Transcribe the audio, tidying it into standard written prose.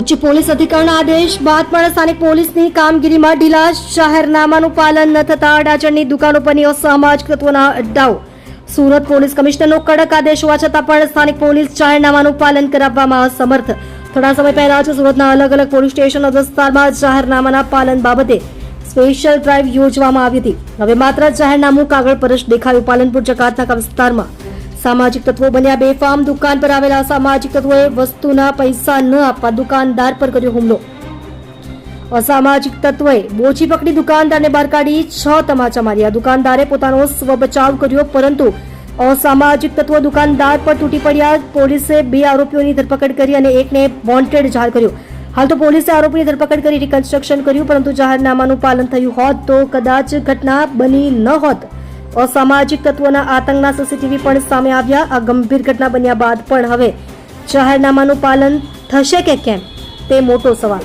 ઉચ્ચ પોલીસ અધિકારીના આદેશ બાદ પણ સ્થાનિક પોલીસની કામગીરીમાં ઢીલા. જાહેરનામાનું પાલન ન થતા અડાજણની દુકાનો પરની અસામાજિક તત્વોના અડ્ડાઓ. સુરત પોલીસ કમિશનરનો કડક આદેશ હોવા છતાં પણ સ્થાનિક પોલીસ જાહેરનામાનું પાલન કરાવવામાં અસમર્થ. થોડા સમય પહેલા જ સુરતના અલગ અલગ પોલીસ સ્ટેશન વિસ્તારમાં જાહેરનામાના પાલન બાબતે સ્પેશિયલ ડ્રાઈવ યોજવામાં આવી હતી. હવે માત્ર જાહેરનામું કાગળ પર જ દેખાયું. પાલનપુર જકાતનાકા વિસ્તારમાં સામાજિક તત્વો બન્યા બેફામ. દુકાન પર આવેલા સામાજિક તત્વોએ વસ્તુના પૈસા ન આપવા દુકાનદાર પર કર્યો હુમલો. અસામાજિક તત્વોએ બોચી પકડી દુકાનદારને બહાર કાઢી 6 તમાચા માર્યા. દુકાનદારે પોતાનો સ્વબચાવ કર્યો, પરંતુ અસામાજિક તત્વો દુકાનદાર પર તૂટી પડ્યા. પોલીસે 2 આરોપીઓની ધરપકડ કરી અને એકને વોન્ટેડ જાહેર કર્યો. હાલ તો પોલીસે આરોપીની ધરપકડ કરી રિકન્સ્ટ્રક્શન કર્યું, પરંતુ જાહેરનામાનું પાલન થયું હોત તો કદાચ ઘટના બની ન હોત. અસામાજિક તત્વોના આતંકના સીસીટીવી પણ સામે આવ્યા. આ ગંભીર ઘટના બન્યા બાદ પણ હવે જાહેરનામાનું પાલન થશે કે કેમ તે મોટો સવાલ.